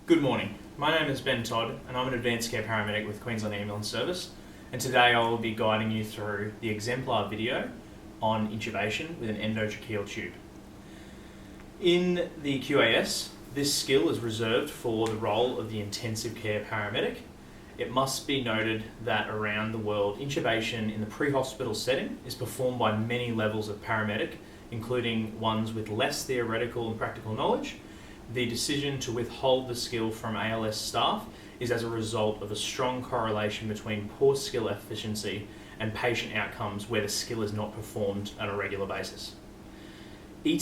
Good morning. My name is Ben Todd and I'm an advanced care paramedic with Queensland Ambulance Service, and today I will be guiding you through the exemplar video on intubation with an endotracheal tube. In the QAS, this skill is reserved for the role of the intensive care paramedic. It must be noted that around the world, intubation in the pre-hospital setting is performed by many levels of paramedic, including ones with less theoretical and practical knowledge. The decision to withhold the skill from ALS staff is as a result of a strong correlation between poor skill efficiency and patient outcomes where the skill is not performed on a regular basis. ETT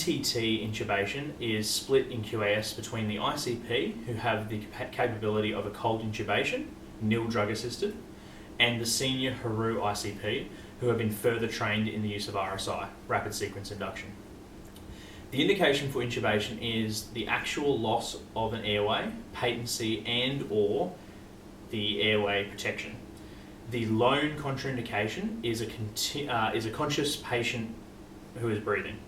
intubation is split in QAS between the ICP, who have the capability of a cold intubation, nil drug assisted, and the senior HARU ICP, who have been further trained in the use of RSI, rapid sequence induction. The indication for intubation is the actual loss of an airway, patency and or the airway protection. The lone contraindication is a conscious patient who is breathing.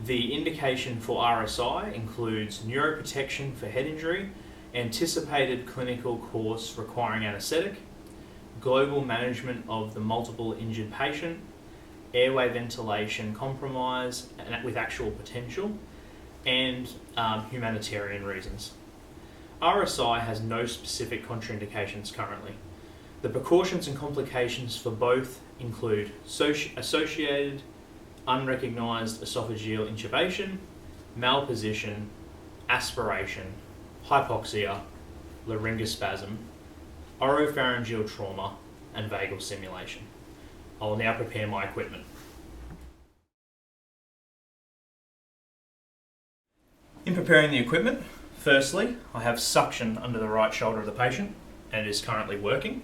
The indication for RSI includes neuroprotection for head injury, anticipated clinical course requiring anaesthetic, global management of the multiple injured patient, airway ventilation compromise with actual potential, and humanitarian reasons. RSI has no specific contraindications currently. The precautions and complications for both include associated unrecognised esophageal intubation, malposition, aspiration, hypoxia, laryngospasm, oropharyngeal trauma, and vagal simulation. I will now prepare my equipment. In preparing the equipment, firstly, I have suction under the right shoulder of the patient and it is currently working.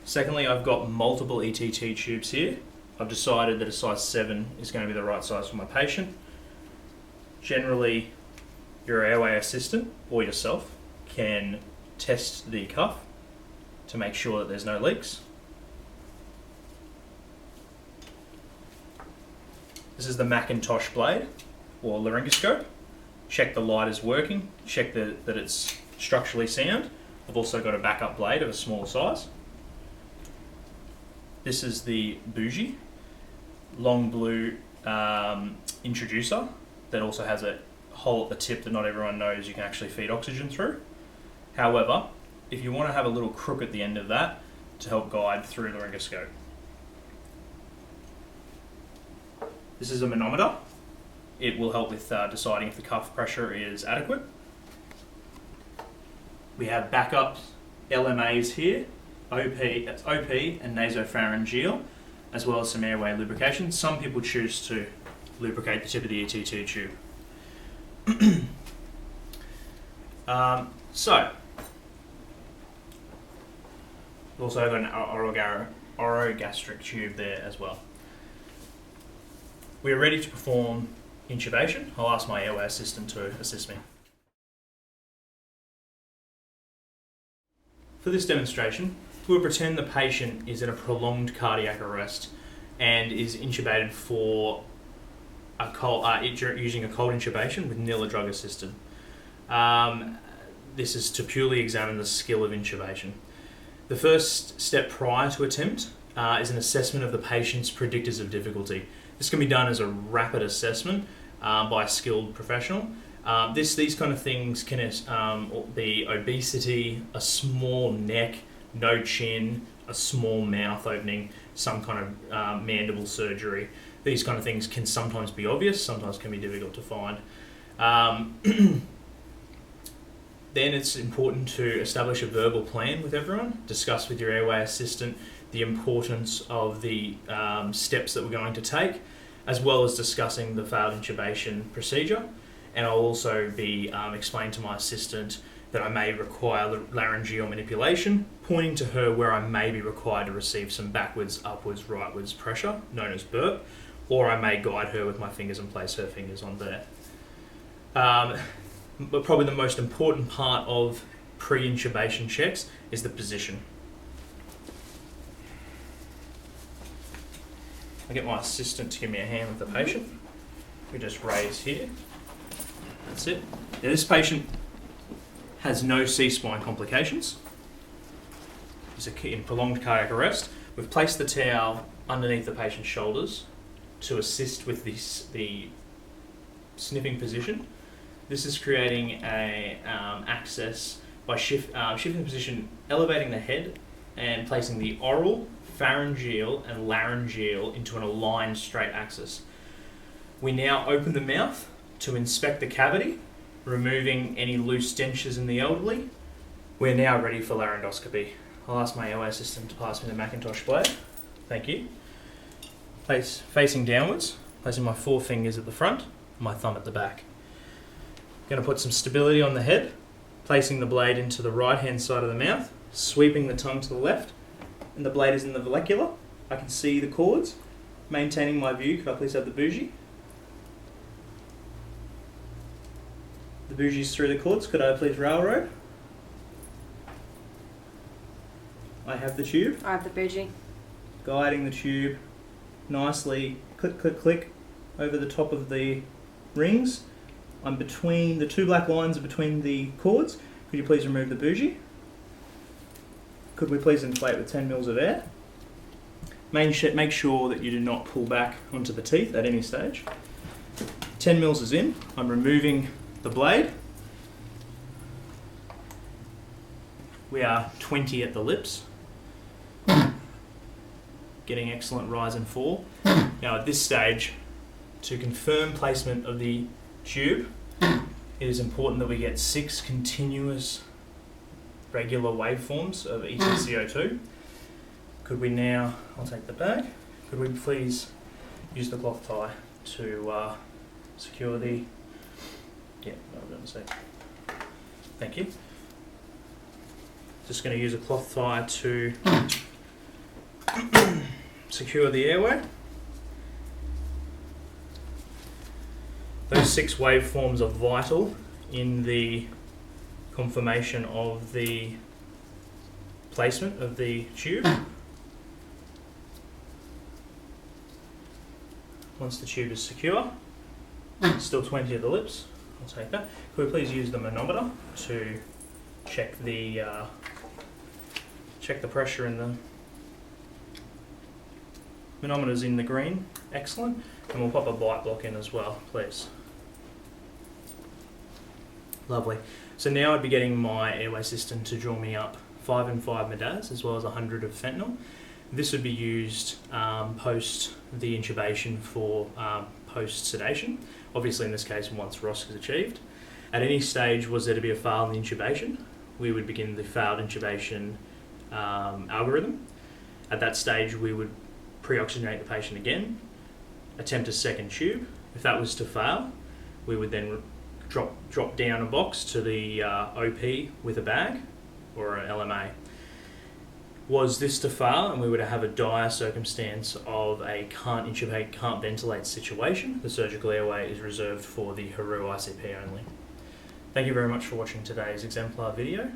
Secondly, I've got multiple ETT tubes here. I've decided that a size 7 is going to be the right size for my patient. Generally, your airway assistant or yourself can test the cuff to make sure that there's no leaks. This is the Macintosh blade or laryngoscope. Check the light is working, check that it's structurally sound. I've also got a backup blade of a smaller size. This is the bougie, long blue introducer that also has a hole at the tip that not everyone knows you can actually feed oxygen through. However, if you want to have a little crook at the end of that to help guide through the laryngoscope. This is a manometer. It will help with deciding if the cuff pressure is adequate. We have backup LMAs here, OP and nasopharyngeal, as well as some airway lubrication. Some people choose to lubricate the tip of the ETT tube. So, we've also got an orogastric tube there as well. We are ready to perform intubation. I'll ask my airway assistant to assist me. For this demonstration, we'll pretend the patient is in a prolonged cardiac arrest and is intubated for using a cold intubation with nil drug assisted. This is to purely examine the skill of intubation. The first step prior to attempt is an assessment of the patient's predictors of difficulty. This can be done as a rapid assessment by a skilled professional. These kind of things can be obesity, a small neck, no chin, a small mouth opening, some kind of mandible surgery. These kind of things can sometimes be obvious, sometimes can be difficult to find. Then it's important to establish a verbal plan with everyone, discuss with your airway assistant the importance of the steps that we're going to take, as well as discussing the failed intubation procedure. And I'll also be explaining to my assistant that I may require laryngeal manipulation, pointing to her where I may be required to receive some backwards, upwards, rightwards pressure, known as burp, or I may guide her with my fingers and place her fingers on there. But probably the most important part of pre-intubation checks is the position. I get my assistant to give me a hand with the patient. We just raise here. That's it. Now this patient has no C-spine complications. He's in prolonged cardiac arrest. We've placed the towel underneath the patient's shoulders to assist with the sniffing position. This is creating a access by shifting the position, elevating the head and placing the oral, pharyngeal and laryngeal into an aligned straight axis. We now open the mouth to inspect the cavity, removing any loose dentures in the elderly. We're now ready for laryngoscopy. I'll ask my airway assistant to pass me the Macintosh blade. Thank you. Facing downwards, placing my 4 fingers at the front, my thumb at the back. Going to put some stability on the head, placing the blade into the right hand side of the mouth, sweeping the tongue to the left, and the blade is in the vallecula. I can see the cords. Maintaining my view, could I please have the bougie? The bougie's through the cords, could I please railroad? I have the tube. I have the bougie. Guiding the tube nicely, click, click, click, over the top of the rings. I'm between, the 2 black lines are between the cords. Could you please remove the bougie? Could we please inflate with 10 mils of air? Make sure that you do not pull back onto the teeth at any stage. 10 mils is in. I'm removing the blade. We are 20 at the lips. Getting excellent rise and fall. Now at this stage, to confirm placement of the tube, it is important that we get 6 continuous regular waveforms of ETCO2. Could we now, I'll take the bag, could we please use the cloth tie to secure the, I'm going to say, thank you. Just going to use a cloth tie to secure the airway. Those 6 waveforms are vital in the confirmation of the placement of the tube. Once the tube is secure, still 20 at the lips, I'll take that. Could we please use the manometer to check the pressure in the manometer's in the green, excellent. And we'll pop a bite block in as well, please. Lovely. So now I'd be getting my airway system to draw me up 5 and 5 midaz as well as 100 of fentanyl. This would be used post the intubation for post sedation. Obviously in this case once ROSC is achieved. At any stage was there to be a fail in the intubation, we would begin the failed intubation algorithm. At that stage we would pre-oxygenate the patient again, attempt a second tube. If that was to fail, we would then drop down a box to the OP with a bag or an LMA. Was this to fail and we were to have a dire circumstance of a can't intubate, can't ventilate situation, the surgical airway is reserved for the HARU ICP only. Thank you very much for watching today's exemplar video.